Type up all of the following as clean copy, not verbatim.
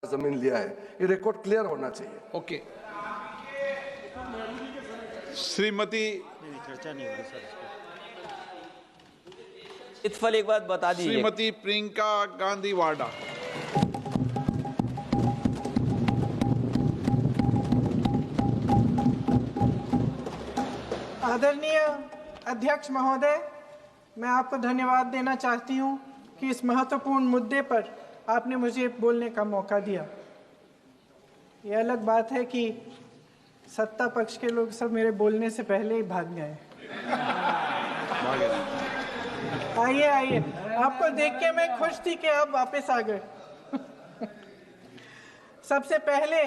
जमीन लिया है, ये रिकॉर्ड क्लियर होना चाहिए। ओके, श्रीमती चर्चा नहीं होगी सर। इत्फल एक बात बता दीजिए। श्रीमती प्रियंका गांधी वाडा। आदरणीय अध्यक्ष महोदय, मैं आपको धन्यवाद देना चाहती हूं कि इस महत्वपूर्ण मुद्दे पर आपने मुझे बोलने का मौका दिया। ये अलग बात है कि सत्ता पक्ष के लोग सब मेरे बोलने से पहले ही भाग गए। आइए आइए, आपको देख के मैं खुश थी कि आप वापस आ गए। सबसे पहले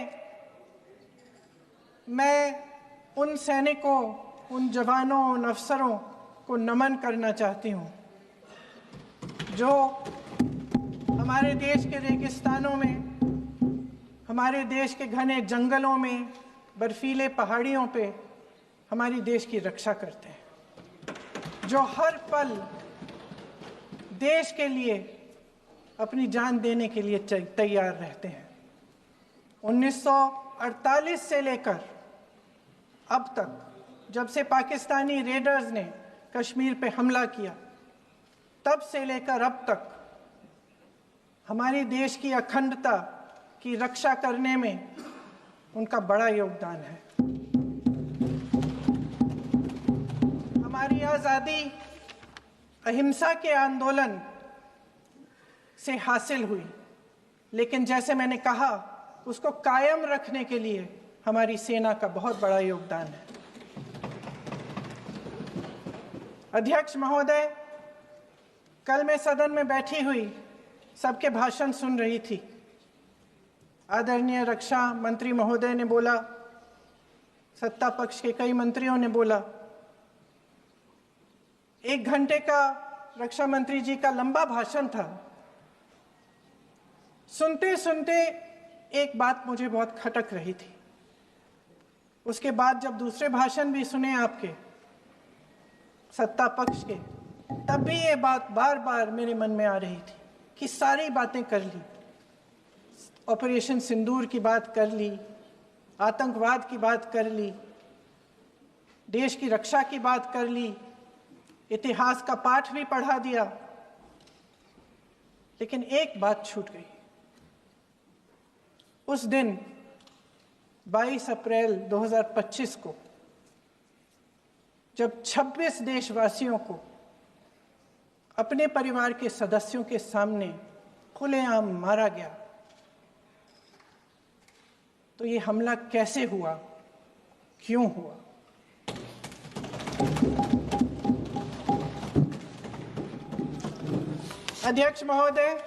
मैं उन सैनिकों, उन जवानों, उन अफसरों को नमन करना चाहती हूँ जो हमारे देश के रेगिस्तानों में, हमारे देश के घने जंगलों में, बर्फीले पहाड़ियों पे हमारी देश की रक्षा करते हैं, जो हर पल देश के लिए अपनी जान देने के लिए तैयार रहते हैं। 1948 से लेकर अब तक, जब से पाकिस्तानी रेडर्स ने कश्मीर पे हमला किया, तब से लेकर अब तक हमारे देश की अखंडता की रक्षा करने में उनका बड़ा योगदान है। हमारी आज़ादी अहिंसा के आंदोलन से हासिल हुई, लेकिन जैसे मैंने कहा, उसको कायम रखने के लिए हमारी सेना का बहुत बड़ा योगदान है। अध्यक्ष महोदय, कल मैं सदन में बैठी हुई सबके भाषण सुन रही थी। आदरणीय रक्षा मंत्री महोदय ने बोला, सत्ता पक्ष के कई मंत्रियों ने बोला। 1 घंटे का रक्षा मंत्री जी का लंबा भाषण था। सुनते सुनते एक बात मुझे बहुत खटक रही थी। उसके बाद जब दूसरे भाषण भी सुने आपके सत्ता पक्ष के, तब भी ये बात बार बार मेरे मन में आ रही थी कि सारी बातें कर ली, ऑपरेशन सिंदूर की बात कर ली, आतंकवाद की बात कर ली, देश की रक्षा की बात कर ली, इतिहास का पाठ भी पढ़ा दिया, लेकिन एक बात छूट गई। उस दिन 22 अप्रैल 2025 को जब 26 देशवासियों को अपने परिवार के सदस्यों के सामने खुलेआम मारा गया, तो ये हमला कैसे हुआ, क्यों हुआ? अध्यक्ष महोदय,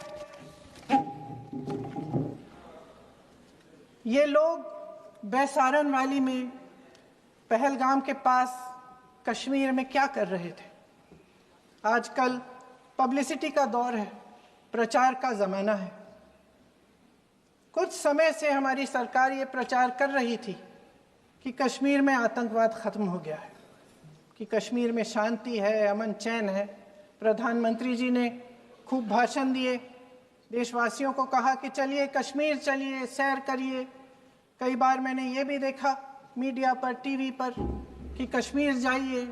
ये लोग बैसारन वैली में, पहलगाम के पास कश्मीर में क्या कर रहे थे? आजकल पब्लिसिटी का दौर है, प्रचार का ज़माना है। कुछ समय से हमारी सरकार ये प्रचार कर रही थी कि कश्मीर में आतंकवाद ख़त्म हो गया है, कि कश्मीर में शांति है, अमन चैन है। प्रधानमंत्री जी ने खूब भाषण दिए, देशवासियों को कहा कि चलिए कश्मीर चलिए, सैर करिए। कई बार मैंने ये भी देखा मीडिया पर, टीवी पर, कि कश्मीर जाइए,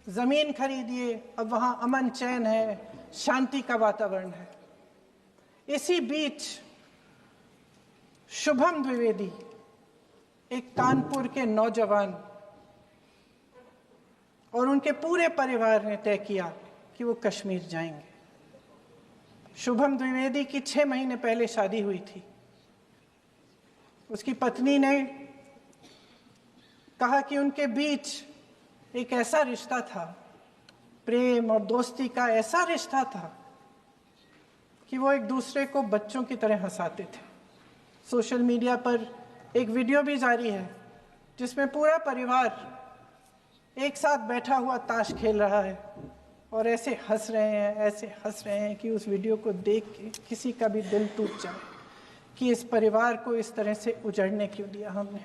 ज़मीन खरीदिए, अब वहाँ अमन चैन है, शांति का वातावरण है। इसी बीच शुभम द्विवेदी, एक कानपुर के नौजवान, और उनके पूरे परिवार ने तय किया कि वो कश्मीर जाएंगे। शुभम द्विवेदी की 6 महीने पहले शादी हुई थी। उसकी पत्नी ने कहा कि उनके बीच एक ऐसा रिश्ता था, प्रेम और दोस्ती का ऐसा रिश्ता था कि वो एक दूसरे को बच्चों की तरह हंसाते थे। सोशल मीडिया पर एक वीडियो भी जारी है जिसमें पूरा परिवार एक साथ बैठा हुआ ताश खेल रहा है और ऐसे हंस रहे हैं कि उस वीडियो को देख के किसी का भी दिल टूट जाए कि इस परिवार को इस तरह से उजड़ने क्यों दिया हमने।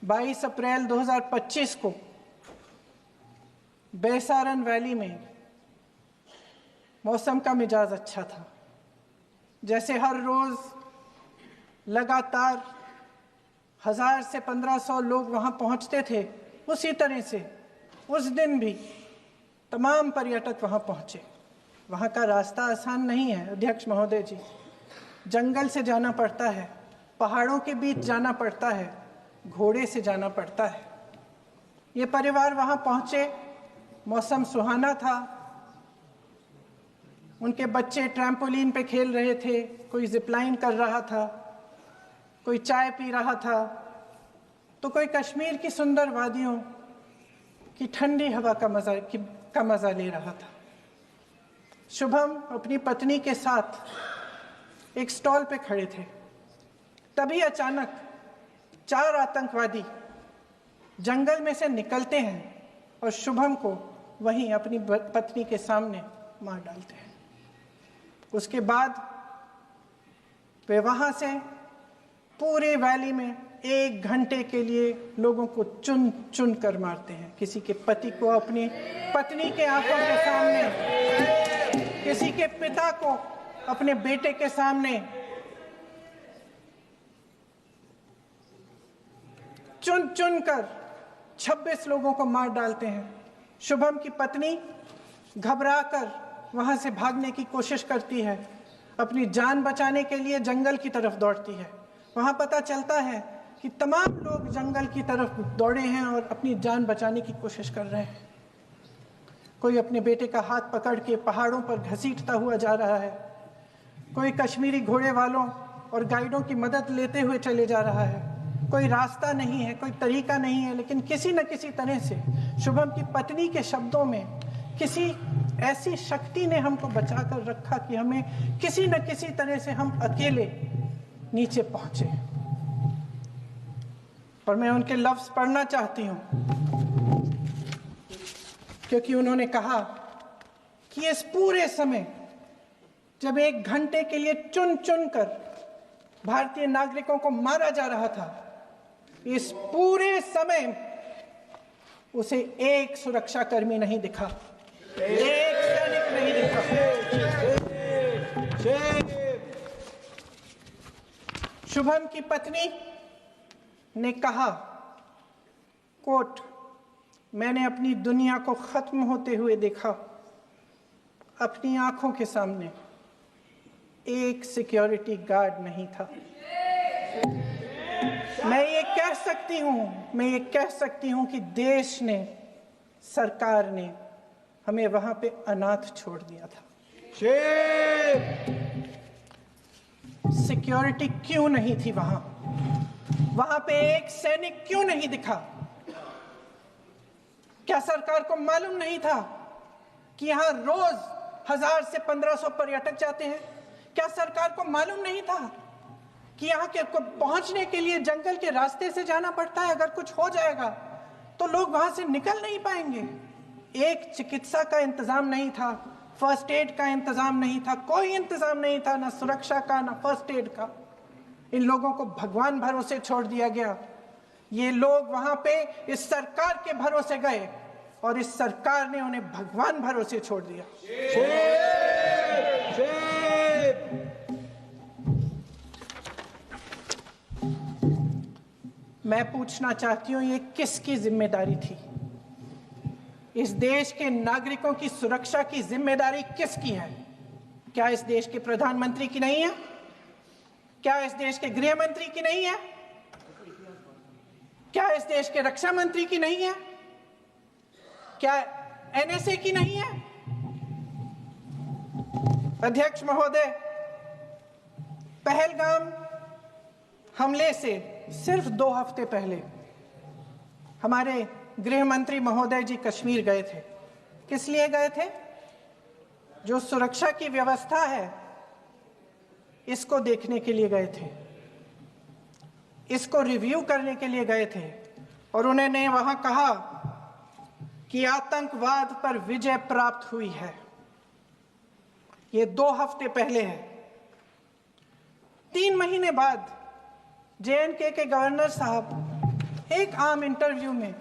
22 अप्रैल 2025 को बैसारन वैली में मौसम का मिजाज अच्छा था। जैसे हर रोज लगातार 1000 से 1500 लोग वहां पहुंचते थे, उसी तरह से उस दिन भी तमाम पर्यटक वहां पहुंचे। वहां का रास्ता आसान नहीं है अध्यक्ष महोदय जी, जंगल से जाना पड़ता है, पहाड़ों के बीच जाना पड़ता है, घोड़े से जाना पड़ता है। ये परिवार वहां पहुंचे, मौसम सुहाना था, उनके बच्चे ट्रैम्पोलिन पे खेल रहे थे, कोई जिपलाइन कर रहा था, कोई चाय पी रहा था, तो कोई कश्मीर की सुंदर वादियों की ठंडी हवा का मजा ले रहा था। शुभम अपनी पत्नी के साथ एक स्टॉल पे खड़े थे, तभी अचानक 4 आतंकवादी जंगल में से निकलते हैं और शुभम को वहीं अपनी पत्नी के सामने मार डालते हैं। उसके बाद वे वहां से पूरे वैली में 1 घंटे के लिए लोगों को चुन चुन कर मारते हैं। किसी के पति को अपनी पत्नी के आंखों के सामने, किसी के पिता को अपने बेटे के सामने, चुन चुन कर 26 लोगों को मार डालते हैं। शुभम की पत्नी घबराकर वहां से भागने की कोशिश करती है, अपनी जान बचाने के लिए जंगल की तरफ दौड़ती है। वहां पता चलता है कि तमाम लोग जंगल की तरफ दौड़े हैं और अपनी जान बचाने की कोशिश कर रहे हैं। कोई अपने बेटे का हाथ पकड़ के पहाड़ों पर घसीटता हुआ जा रहा है, कोई कश्मीरी घोड़े वालों और गाइडों की मदद लेते हुए चले जा रहा है। कोई रास्ता नहीं है, कोई तरीका नहीं है, लेकिन किसी न किसी तरह से शुभम की पत्नी के शब्दों में किसी ऐसी शक्ति ने हमको बचा कर रखा कि हमें किसी न किसी तरह से हम अकेले नीचे पहुंचे। और मैं उनके लफ्ज पढ़ना चाहती हूं, क्योंकि उन्होंने कहा कि इस पूरे समय जब 1 घंटे के लिए चुन चुन कर भारतीय नागरिकों को मारा जा रहा था, इस पूरे समय उसे एक सुरक्षाकर्मी नहीं दिखा, एक सैनिक नहीं दिखा। शुभम की पत्नी ने कहा, कोट, मैंने अपनी दुनिया को खत्म होते हुए देखा, अपनी आंखों के सामने एक सिक्योरिटी गार्ड नहीं था। मैं ये कह सकती हूं कि देश ने, सरकार ने हमें वहां पे अनाथ छोड़ दिया था। सिक्योरिटी क्यों नहीं थी वहां पे एक सैनिक क्यों नहीं दिखा? क्या सरकार को मालूम नहीं था कि यहां रोज 1000 से 1500 पर्यटक जाते हैं? क्या सरकार को मालूम नहीं था कि यहाँ के को पहुंचने के लिए जंगल के रास्ते से जाना पड़ता है? अगर कुछ हो जाएगा तो लोग वहां से निकल नहीं पाएंगे। एक चिकित्सा का इंतजाम नहीं था, फर्स्ट एड का इंतजाम नहीं था, कोई इंतजाम नहीं था, ना सुरक्षा का ना फर्स्ट एड का। इन लोगों को भगवान भरोसे छोड़ दिया गया। ये लोग वहां पे इस सरकार के भरोसे गए और इस सरकार ने उन्हें भगवान भरोसे छोड़ दिया। मैं पूछना चाहती हूं, ये किसकी जिम्मेदारी थी? इस देश के नागरिकों की सुरक्षा की जिम्मेदारी किसकी है? क्या इस देश के प्रधानमंत्री की नहीं है? क्या इस देश के गृह मंत्री की नहीं है? क्या इस देश के रक्षा मंत्री की नहीं है? क्या एनएसए की नहीं है? अध्यक्ष महोदय, पहलगाम हमले से सिर्फ 2 हफ्ते पहले हमारे गृह मंत्री महोदय जी कश्मीर गए थे। किस लिए गए थे? जो सुरक्षा की व्यवस्था है इसको देखने के लिए गए थे, इसको रिव्यू करने के लिए गए थे। और उन्होंने वहां कहा कि आतंकवाद पर विजय प्राप्त हुई है। ये 2 हफ्ते पहले है। 3 महीने बाद जेएनके के गवर्नर साहब एक आम इंटरव्यू में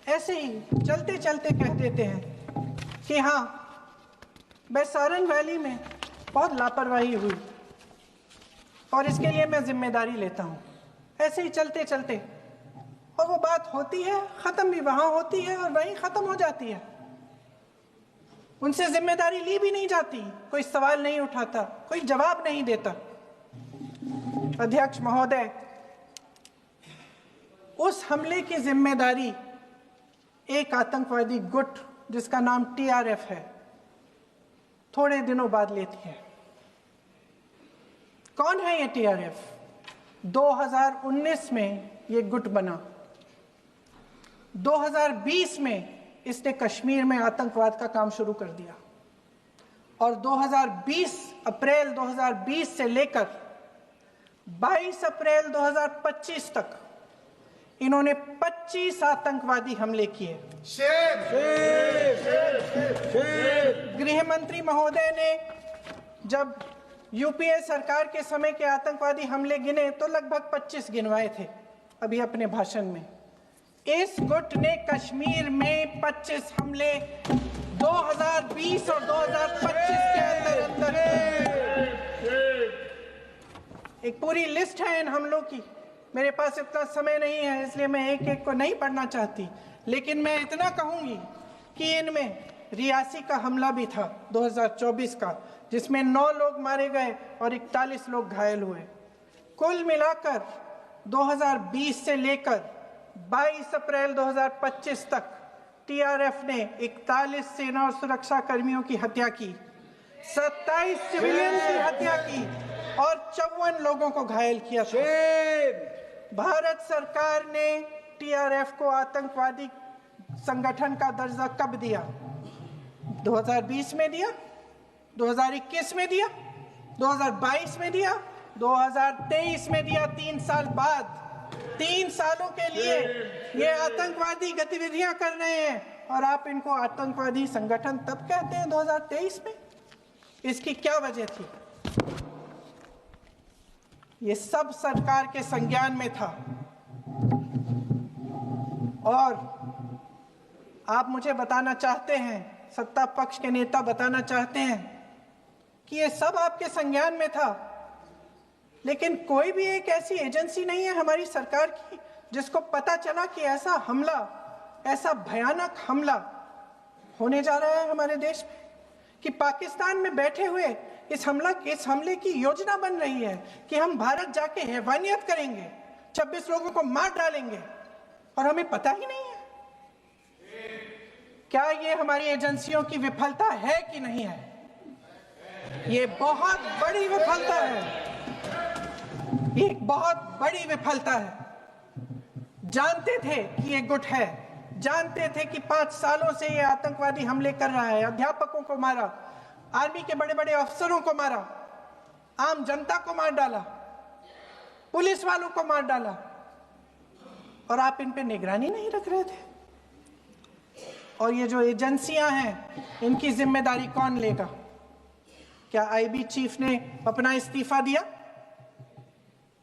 ऐसे ही चलते चलते कह देते हैं कि हाँ, बैसारन वैली में बहुत लापरवाही हुई, और इसके लिए मैं जिम्मेदारी लेता हूं। ऐसे ही चलते चलते और वो बात होती है, खत्म भी वहां होती है और वहीं खत्म हो जाती है। उनसे जिम्मेदारी ली भी नहीं जाती, कोई सवाल नहीं उठाता, कोई जवाब नहीं देता। अध्यक्ष महोदय, उस हमले की जिम्मेदारी एक आतंकवादी गुट जिसका नाम TRF है थोड़े दिनों बाद लेती है। कौन है ये TRF? 2019 में ये गुट बना। 2020 में इसने कश्मीर में आतंकवाद का काम शुरू कर दिया और अप्रैल 2020 से लेकर 22 अप्रैल 2025 तक इन्होंने 25 आतंकवादी हमले किए। गृह मंत्री महोदय ने जब यूपीए सरकार के समय के आतंकवादी हमले गिने तो लगभग 25 गिनवाए थे अभी अपने भाषण में। इस गुट ने कश्मीर में 25 हमले 2020 और 2025 के अंदर एक पूरी लिस्ट है इन हमलों की। मेरे पास इतना समय नहीं है इसलिए मैं एक एक को नहीं पढ़ना चाहती, लेकिन मैं इतना कहूंगी कि इनमें रियासी का हमला भी था 2024 का, जिसमें 9 लोग मारे गए और 41 लोग घायल हुए। कुल मिलाकर 2020 से लेकर 22 अप्रैल 2025 तक TRF ने 41 सेना और सुरक्षा कर्मियों की हत्या की, 27 सिविलियन की हत्या की और 54 लोगों को घायल किया था। भारत सरकार ने TRF को आतंकवादी संगठन का दर्जा कब दिया? 2020 में दिया, 2021 में दिया, 2022 में दिया, 2023 में दिया। 3 साल बाद, 3 सालों के लिए ये आतंकवादी गतिविधियां कर रहे हैं और आप इनको आतंकवादी संगठन तब कहते हैं 2023 में? इसकी क्या वजह थी? ये सब सरकार के संज्ञान में था और आप मुझे बताना चाहते हैं, सत्ता पक्ष के नेता बताना चाहते हैं कि ये सब आपके संज्ञान में था, लेकिन कोई भी एक ऐसी एजेंसी नहीं है हमारी सरकार की जिसको पता चला कि ऐसा हमला, ऐसा भयानक हमला होने जा रहा है हमारे देश में, कि पाकिस्तान में बैठे हुए इस हमले की योजना बन रही है कि हम भारत जाके हैवानियत करेंगे, 26 लोगों को मार डालेंगे और हमें पता ही नहीं है। क्या ये हमारी एजेंसियों की विफलता है कि नहीं है? ये बहुत बड़ी विफलता है, ये एक बहुत बड़ी विफलता है। जानते थे कि ये गुट है, जानते थे कि 5 सालों से ये आतंकवादी हमले कर रहा है, अध्यापकों को मारा, आर्मी के बड़े बड़े अफसरों को मारा, आम जनता को मार डाला, पुलिस वालों को मार डाला, और आप इन पे निगरानी नहीं रख रहे थे। और ये जो एजेंसियां हैं इनकी जिम्मेदारी कौन लेगा? क्या IB चीफ ने अपना इस्तीफा दिया?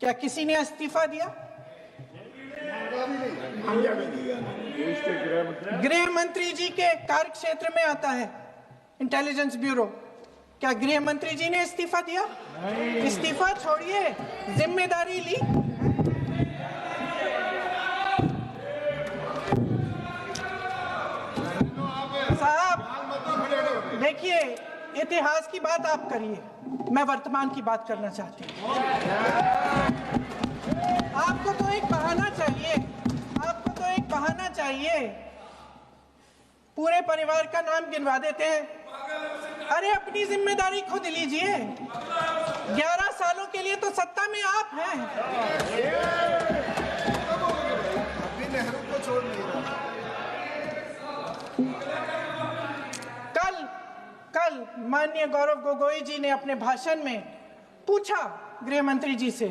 क्या किसी ने इस्तीफा दिया? गृह मंत्री जी के कार्य क्षेत्र में आता है इंटेलिजेंस ब्यूरो। क्या गृह मंत्री जी ने इस्तीफा दिया? इस्तीफा छोड़िए, जिम्मेदारी ली। साहब देखिए, इतिहास की बात आप करिए, मैं वर्तमान की बात करना चाहती हूँ। आपको तो एक बहाना चाहिए, आपको तो एक बहाना चाहिए। पूरे परिवार का नाम गिनवा देते हैं। अरे अपनी जिम्मेदारी खुद लीजिए। 11 सालों के लिए तो सत्ता में आप हैं। कल माननीय गौरव गोगोई जी ने अपने भाषण में पूछा गृह मंत्री जी से,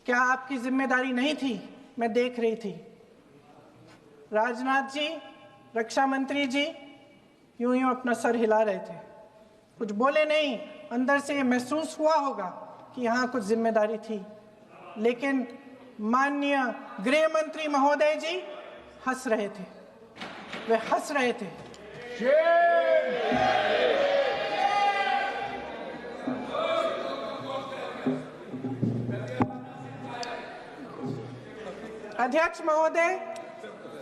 क्या आपकी जिम्मेदारी नहीं थी? मैं देख रही थी। राजनाथ जी, रक्षा मंत्री जी यूं यूं अपना सर हिला रहे थे, कुछ बोले नहीं। अंदर से महसूस हुआ होगा कि यहाँ कुछ जिम्मेदारी थी, लेकिन माननीय गृह मंत्री महोदय जी हंस रहे थे, वे हंस रहे थे। अध्यक्ष महोदय,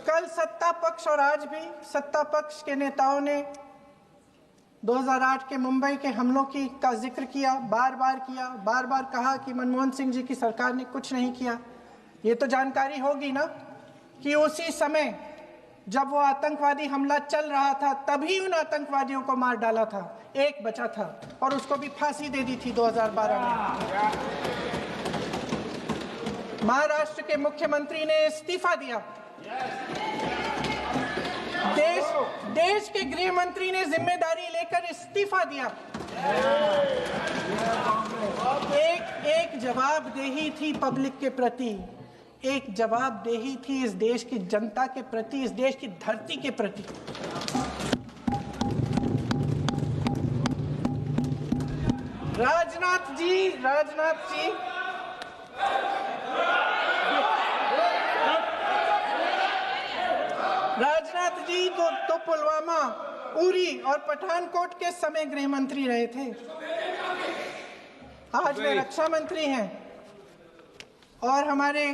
कल सत्ता पक्ष और आज भी सत्ता पक्ष के नेताओं ने 2008 के मुंबई के हमलों का जिक्र किया, बार बार कहा कि मनमोहन सिंह जी की सरकार ने कुछ नहीं किया। ये तो जानकारी होगी ना कि उसी समय जब वो आतंकवादी हमला चल रहा था तभी उन आतंकवादियों को मार डाला था, एक बचा था और उसको भी फांसी दे दी थी 2012 में। महाराष्ट्र के मुख्यमंत्री ने इस्तीफा दिया। देश के गृह मंत्री ने जिम्मेदारी लेकर इस्तीफा दिया। एक जवाबदेही थी पब्लिक के प्रति, एक जवाबदेही थी इस देश की जनता के प्रति, इस देश की धरती के प्रति। राजनाथ जी तो पुलवामा, उरी और पठानकोट के समय गृह मंत्री रहे थे। आज वे रक्षा मंत्री हैं और हमारे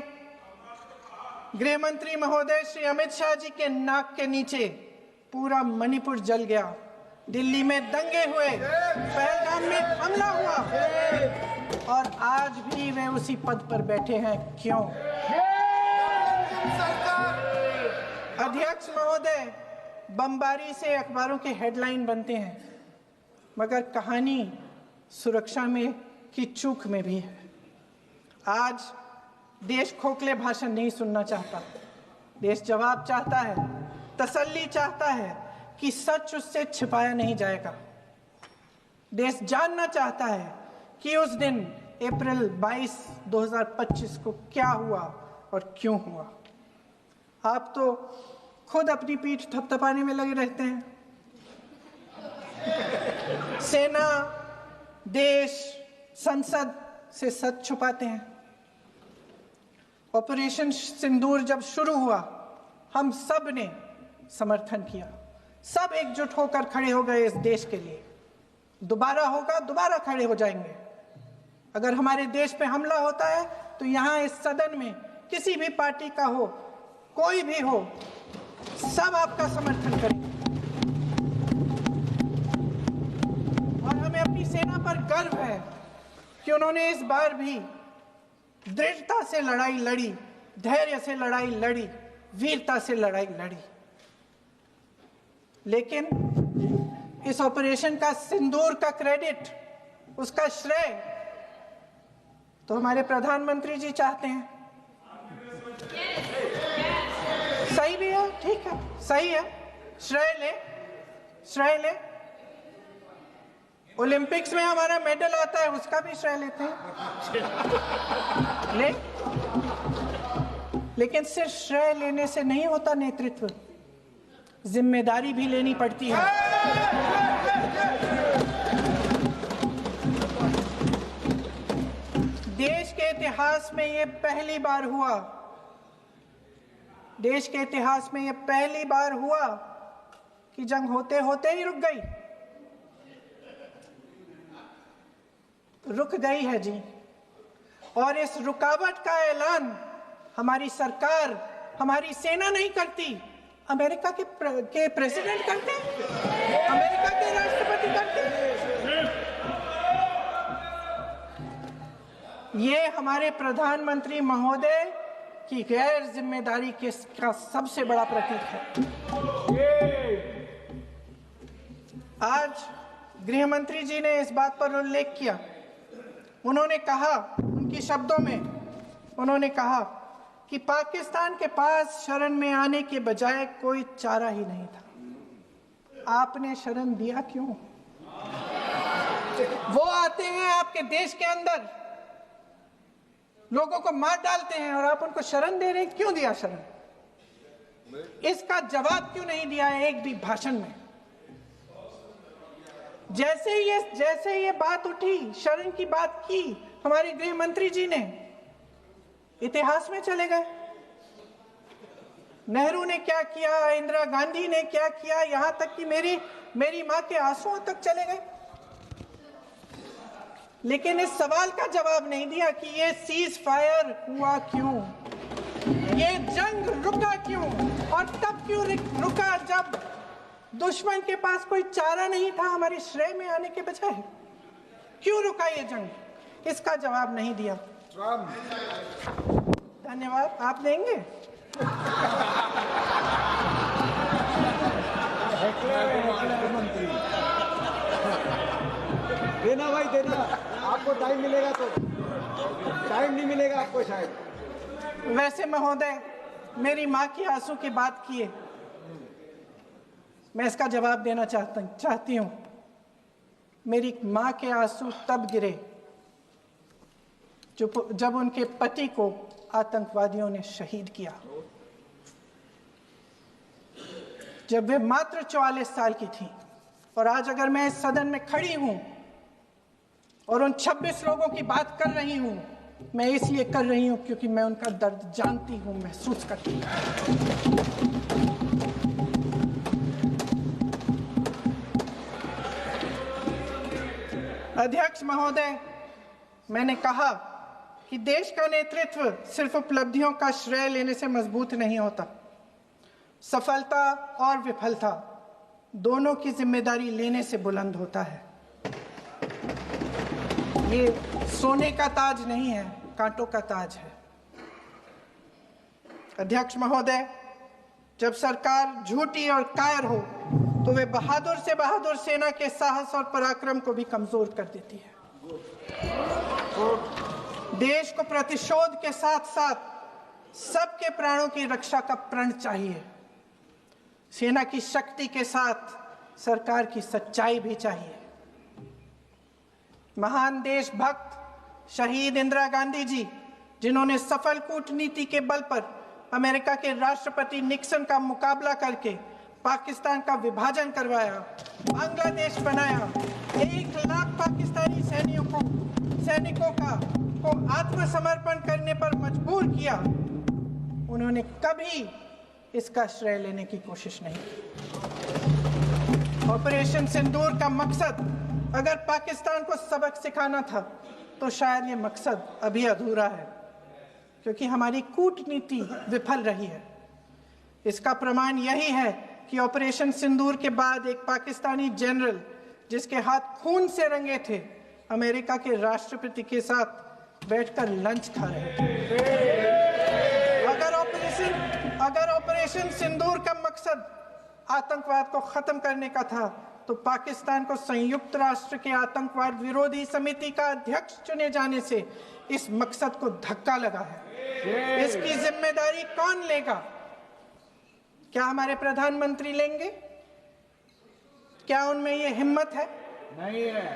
गृह मंत्री महोदय श्री अमित शाह जी के नाक के नीचे पूरा मणिपुर जल गया, दिल्ली में दंगे हुए, पहलगाम में हमला हुआ और आज भी वे उसी पद पर बैठे हैं। क्यों? अध्यक्ष महोदय, बमबारी से अखबारों के हेडलाइन बनते हैं, मगर कहानी सुरक्षा में की चूक में भी है। आज देश खोखले भाषण नहीं सुनना चाहता, देश जवाब चाहता है, तसल्ली चाहता है कि सच उससे छिपाया नहीं जाएगा। देश जानना चाहता है कि उस दिन अप्रैल 22, 2025 को क्या हुआ और क्यों हुआ। आप तो खुद अपनी पीठ थपथपाने में लगे रहते हैं। सेना, देश, संसद से सच छुपाते हैं। ऑपरेशन सिंदूर जब शुरू हुआ, हम सब ने समर्थन किया, सब एकजुट होकर खड़े हो गए इस देश के लिए। दोबारा होगा, दोबारा खड़े हो जाएंगे। अगर हमारे देश पे हमला होता है तो यहाँ इस सदन में किसी भी पार्टी का हो, कोई भी हो, सब आपका समर्थन करेंगे। और हमें अपनी सेना पर गर्व है कि उन्होंने इस बार भी दृढ़ता से लड़ाई लड़ी, धैर्य से लड़ाई लड़ी, वीरता से लड़ाई लड़ी। लेकिन इस ऑपरेशन का सिंदूर का क्रेडिट, उसका श्रेय तो हमारे प्रधानमंत्री जी चाहते हैं। सही भी है, ठीक है, सही है, श्रेय ले। ओलंपिक्स में हमारा मेडल आता है, उसका भी श्रेय लेते हैं। लेकिन सिर्फ श्रेय लेने से नहीं होता नेतृत्व, जिम्मेदारी भी लेनी पड़ती है। देश के इतिहास में ये पहली बार हुआ, देश के इतिहास में ये पहली बार हुआ कि जंग होते होते ही रुक गई। रुक गई है जी, और इस रुकावट का ऐलान हमारी सरकार, हमारी सेना नहीं करती, अमेरिका के प्रेसिडेंट करते हैं, अमेरिका के राष्ट्रपति करते हैं। ये हमारे प्रधानमंत्री महोदय की गैर जिम्मेदारी का सबसे बड़ा प्रतीक है। आज गृह मंत्री जी ने इस बात पर उल्लेख किया। उन्होंने कहा, उनके शब्दों में उन्होंने कहा कि पाकिस्तान के पास शरण में आने के बजाय कोई चारा ही नहीं था। आपने शरण दिया क्यों? वो आते हैं आपके देश के अंदर, लोगों को मार डालते हैं और आप उनको शरण दे रहे हैं। क्यों दिया शरण? इसका जवाब क्यों नहीं दिया है एक भी भाषण में? जैसे ये बात उठी, शरण की बात की, हमारे गृह मंत्री जी ने इतिहास में चले गए। नेहरू ने क्या किया, इंदिरा गांधी ने क्या किया, यहां तक कि मेरी मां के आंसुओं तक चले गए। लेकिन इस सवाल का जवाब नहीं दिया कि ये सीज फायर हुआ क्यों। ये जंग रुका क्यों? और तब क्यों रुका जब दुश्मन के पास कोई चारा नहीं था हमारे श्रेय में आने के बजाय? क्यों रुका ये जंग? इसका जवाब नहीं दिया। धन्यवाद। आप देंगे? देना भाई देना, आपको टाइम मिलेगा तो। टाइम नहीं मिलेगा आपको शायद। वैसे महोदय, मेरी माँ की आंसू की बात किए, मैं इसका जवाब देना चाहती हूँ। मेरी माँ के आंसू तब गिरे जब उनके पति को आतंकवादियों ने शहीद किया, जब वे मात्र 44 साल की थी। और आज अगर मैं इस सदन में खड़ी हूं और उन 26 लोगों की बात कर रही हूं, मैं इसलिए कर रही हूं क्योंकि मैं उनका दर्द जानती हूं, महसूस करती हूं। अध्यक्ष महोदय, मैंने कहा कि देश का नेतृत्व सिर्फ उपलब्धियों का श्रेय लेने से मजबूत नहीं होता। सफलता और विफलता दोनों की जिम्मेदारी लेने से बुलंद होता है। ये सोने का ताज नहीं है, कांटों का ताज है। अध्यक्ष महोदय, जब सरकार झूठी और कायर हो तो वे बहादुर से बहादुर सेना के साहस और पराक्रम को भी कमजोर कर देती है। देश को प्रतिशोध के साथ साथ सबके प्राणों की रक्षा का प्रण चाहिए। सेना की शक्ति के साथ सरकार की सच्चाई भी चाहिए। महान देशभक्त शहीद इंदिरा गांधी जी, जिन्होंने सफल कूटनीति के बल पर अमेरिका के राष्ट्रपति निक्सन का मुकाबला करके पाकिस्तान का विभाजन करवाया, बांग्लादेश बनाया, 1 लाख पाकिस्तानी सैनिकों को आत्मसमर्पण करने पर मजबूर किया, उन्होंने कभी इसका श्रेय लेने की कोशिश नहीं की। ऑपरेशन सिंदूर का मकसद अगर पाकिस्तान को सबक सिखाना था तो शायद ये मकसद अभी अधूरा है, क्योंकि हमारी कूटनीति विफल रही है। इसका प्रमाण यही है कि ऑपरेशन सिंदूर के बाद एक पाकिस्तानी जनरल, जिसके हाथ खून से रंगे थे, अमेरिका के राष्ट्रपति के साथ बैठकर लंच खा रहे थे। अगर ऑपरेशन सिंदूर का मकसद आतंकवाद को खत्म करने का था तो पाकिस्तान को संयुक्त राष्ट्र के आतंकवाद विरोधी समिति का अध्यक्ष चुने जाने से इस मकसद को धक्का लगा है। इसकी जिम्मेदारी कौन लेगा? क्या हमारे प्रधानमंत्री लेंगे? क्या उनमें यह हिम्मत है? नहीं है।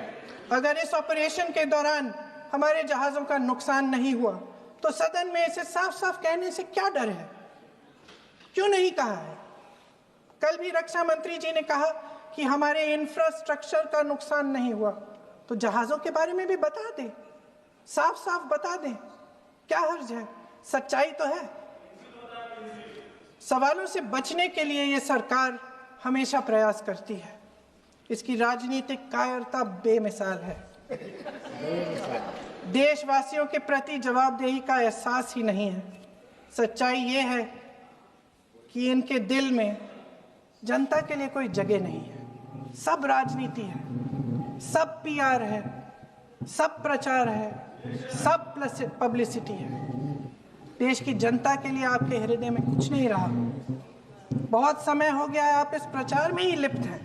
अगर इस ऑपरेशन के दौरान हमारे जहाजों का नुकसान नहीं हुआ तो सदन में इसे साफ साफ कहने से क्या डर है? क्यों नहीं कहा है? कल भी रक्षा मंत्री जी ने कहा कि हमारे इंफ्रास्ट्रक्चर का नुकसान नहीं हुआ, तो जहाजों के बारे में भी बता दें, साफ साफ बता दें, क्या हर्ज है? सच्चाई तो है। सवालों से बचने के लिए ये सरकार हमेशा प्रयास करती है। इसकी राजनीतिक कायरता बेमिसाल है। देशवासियों के प्रति जवाबदेही का एहसास ही नहीं है। सच्चाई ये है कि इनके दिल में जनता के लिए कोई जगह नहीं है। सब राजनीति है, सब पीआर है, सब प्रचार है, सब पब्लिसिटी है। देश की जनता के लिए आपके हृदय में कुछ नहीं रहा। बहुत समय हो गया है आप इस प्रचार में ही लिप्त हैं,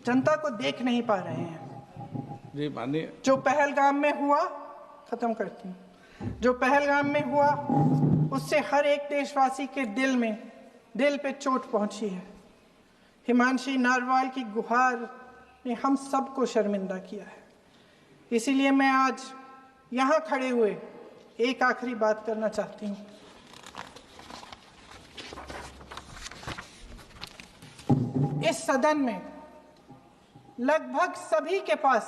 जनता को देख नहीं पा रहे हैं। जी माननीय, जो पहलगाम में हुआ, खत्म करती हूँ, जो पहलगाम में हुआ उससे हर एक देशवासी के दिल पे चोट पहुंची है। हिमांशी नारवाल की गुहार ने हम सबको शर्मिंदा किया है। इसीलिए मैं आज यहाँ खड़े हुए एक आखिरी बात करना चाहती हूँ। इस सदन में लगभग सभी के पास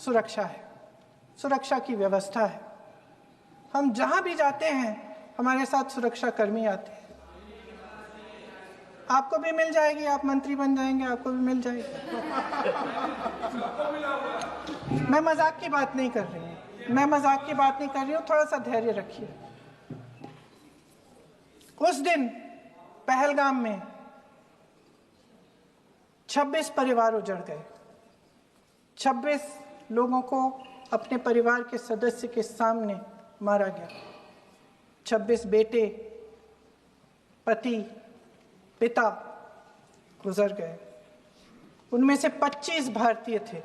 सुरक्षा है, सुरक्षा की व्यवस्था है। हम जहां भी जाते हैं हमारे साथ सुरक्षा कर्मी आते हैं। आपको भी मिल जाएगी, आप मंत्री बन जाएंगे, आपको भी मिल जाएगी। मैं मजाक की बात नहीं कर रही हूँ, थोड़ा सा धैर्य रखिए। उस दिन पहलगाम में 26 परिवार उजड़ गए। 26 लोगों को अपने परिवार के सदस्य के सामने मारा गया। 26 बेटे, पति, पिता गुजर गए। उनमें से 25 भारतीय थे।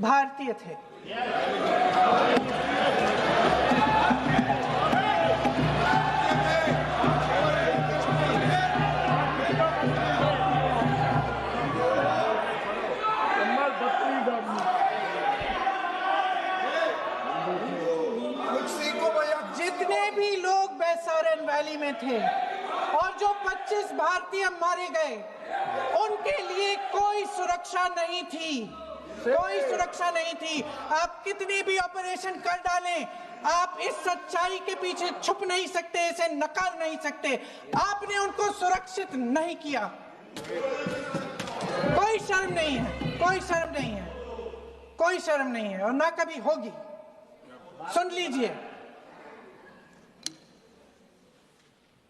भारतीय थे। जितने भी लोग बैसारन वैली में थे और जो 25 भारतीय मारे गए, उनके लिए कोई सुरक्षा नहीं थी। कोई सुरक्षा नहीं थी। आप कितनी भी ऑपरेशन कर डालें, आप इस सच्चाई के पीछे छुप नहीं सकते, इसे नकार नहीं सकते। आपने उनको सुरक्षित नहीं किया। कोई शर्म नहीं है, कोई शर्म नहीं है, कोई शर्म नहीं है और ना कभी होगी। सुन लीजिए,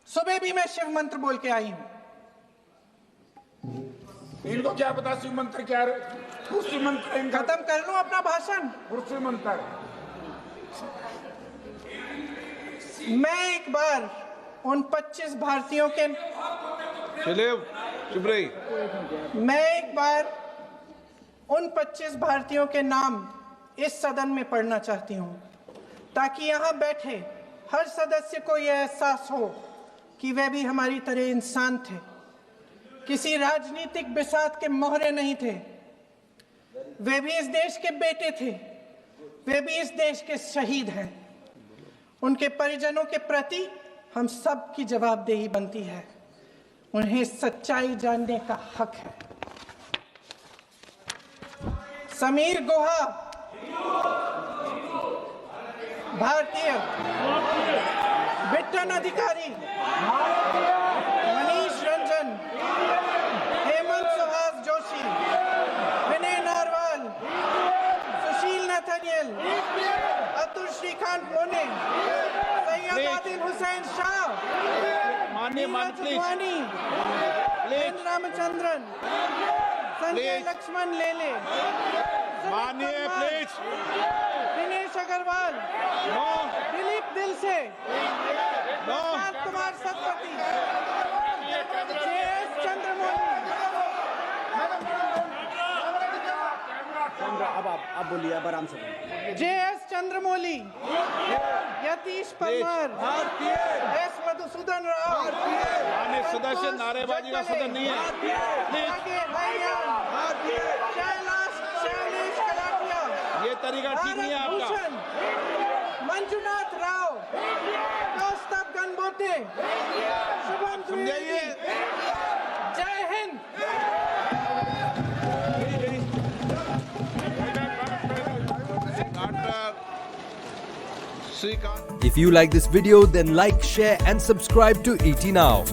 सुबह भी मैं शिव मंत्र बोल के आई हूं। इनको क्या पता शिव मंत्र क्या शिव मंत्र इनका खत्म कर लूं अपना भाषण। शिव मंत्र मैं एक बार उन 25 भारतीयों के चलिए चुप रही। मैं एक बार उन 25 भारतीयों के नाम इस सदन में पढ़ना चाहती हूं, ताकि यहां बैठे हर सदस्य को यह एहसास हो कि वे भी हमारी तरह इंसान थे, किसी राजनीतिक बिसात के मोहरे नहीं थे। वे भी इस देश के बेटे थे, वे भी इस देश के शहीद हैं। उनके परिजनों के प्रति हम सब की जवाबदेही बनती है। उन्हें सच्चाई जानने का हक है। समीर गुहा भारतीय, बिट्टन अधिकारी, मनीष रंजन, हेमंत सुहास जोशी, विनय नारवाल, सुशील नथनियल, अतुल श्रीकांत मोने, सैयद आदिल हुसैन शाह, नीरज वानी, एन रामचंद्रन, संजय लक्ष्मण लेले, मानिए प्लीज। दिनेश अग्रवाल, दिलीप दिल से, प्रशांत कुमार सतपति, JS चंद्रमौली, अब बोलिए, अब आराम से बोलिए। JS चंद्रमौली, यतीश परमार, S मधुसूदन राव, माननीय सदस्य, नारेबाजी का सदन नहीं है। शैलेश कलाटिया, ये तरीका ठीक नहीं है आपका। भूषण, मंजुनाथ राव, कौस्तभ गणबोते, शुभम द्विवेदी। जय Hind. Shrikant. If you like this video, then like, share and subscribe to ET Now.